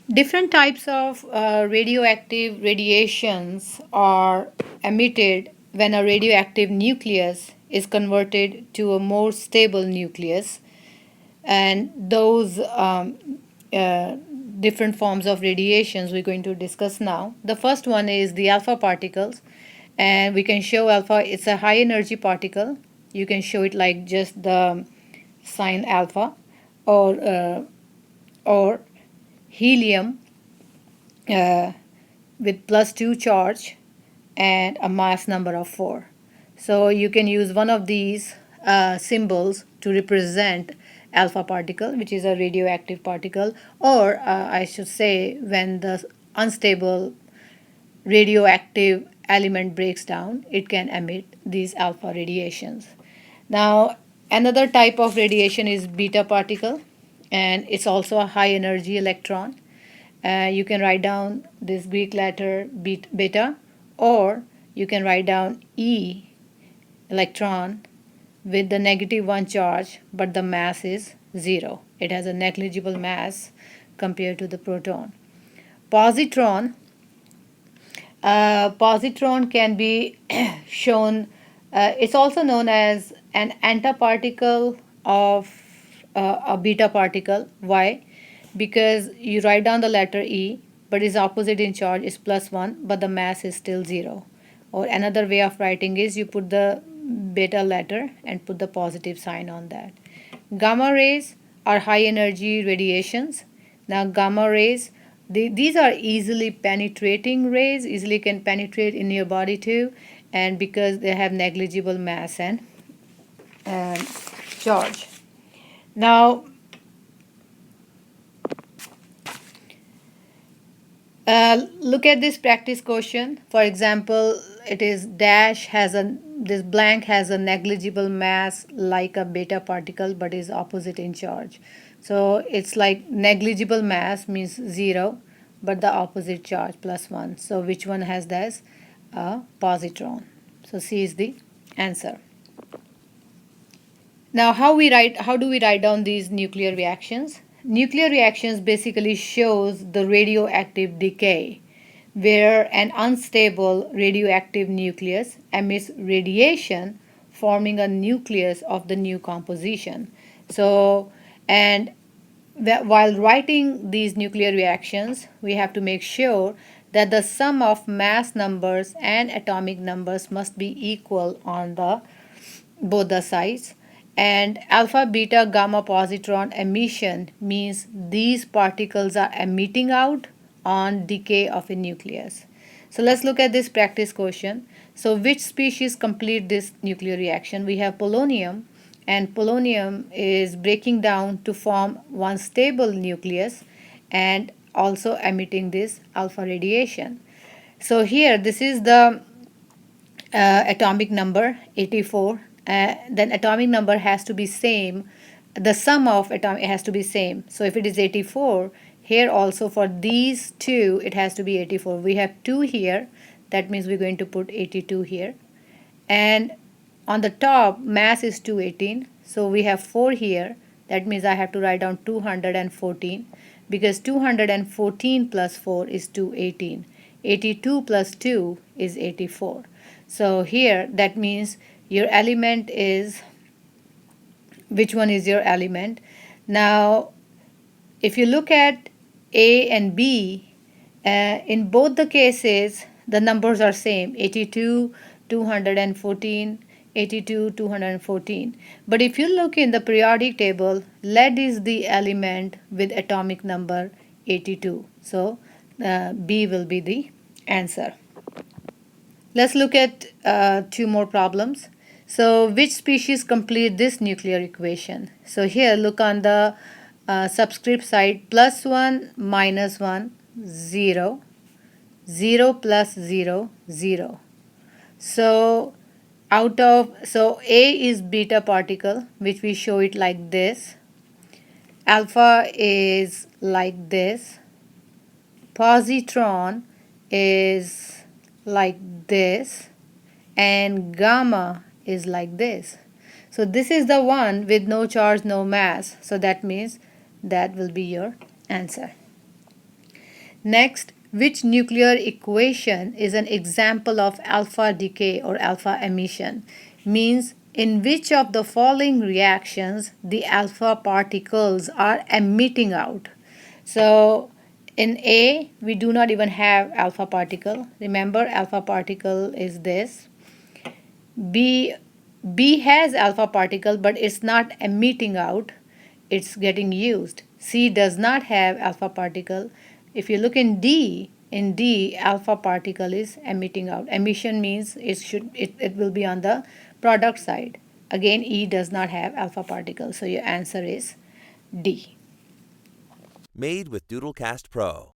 Different types of radioactive radiations are emitted when a radioactive nucleus is converted to a more stable nucleus, and those uh, different forms of radiations we're going to discuss now. The first one is the alpha particles, and we can show alpha, it's a high energy particle. You can show it like just the sign alpha, or helium uh, with +2 charge and a mass number of 4. So you can use one of these symbols to represent alpha particle, which is a radioactive particle, or I should say, when the unstable radioactive element breaks down, it can emit these alpha radiations. Now, another type of radiation is beta particle, and it's also a high energy electron. You can write down this Greek letter beta, or you can write down E electron with the -1 charge, but the mass is 0. It has a negligible mass compared to the proton. Positron, positron can be shown, it's also known as an antiparticle of a beta particle. Why? Because you write down the letter E, but its opposite in charge is +1, but the mass is still 0. Or another way of writing is you put the beta letter and put the positive sign on that. Gamma rays are high energy radiations. Now, gamma rays, these are easily penetrating rays, easily can penetrate in your body too, and because they have negligible mass and charge. Now, look at this practice question. For example, it is dash has a this blank has a negligible mass like a beta particle but is opposite in charge. So it's like negligible mass means 0, but the opposite charge +1. So which one has this? A positron. So C is the answer. Now, how do we write down these nuclear reactions? Nuclear reactions basically shows the radioactive decay, where an unstable radioactive nucleus emits radiation, forming a nucleus of the new composition. So, and while writing these nuclear reactions, we have to make sure that the sum of mass numbers and atomic numbers must be equal on the both the sides. And alpha, beta, gamma positron emission means these particles are emitting out on decay of a nucleus. So let's look at this practice question. So which species complete this nuclear reaction? We have polonium, and polonium is breaking down to form one stable nucleus and also emitting this alpha radiation. So here, this is the atomic number 84. Then atomic number has to be same, the sum of atomic has to be same. So if it is 84, here also for these two it has to be 84. We have 2 here, that means we're going to put 82 here. And on the top mass is 218, so we have 4 here, that means I have to write down 214, because 214 plus 4 is 218. 82 plus 2 is 84. So here that means your element is, which one is your element? Now, if you look at A and B, in both the cases, the numbers are same, 82, 214, 82, 214. But if you look in the periodic table, lead is the element with atomic number 82. So B will be the answer. Let's look at 2 more problems. So which species complete this nuclear equation? So here look on the subscript side, +1, -1, 0, 0 plus 0, 0. So so A is beta particle, which we show it like this. Alpha is like this. Positron is like this, and gamma is like this. So this is the one with no charge, no mass. So that means that will be your answer. Next, which nuclear equation is an example of alpha decay or alpha emission? Means in which of the following reactions the alpha particles are emitting out. So in A, we do not even have alpha particle. Remember, alpha particle is this. B B has alpha particle, but it's not emitting out, it's getting used. C does not have alpha particle. If you look in D alpha particle is emitting out. Emission means it will be on the product side. Again, E does not have alpha particle, so your answer is D. Made with Doodlecast Pro.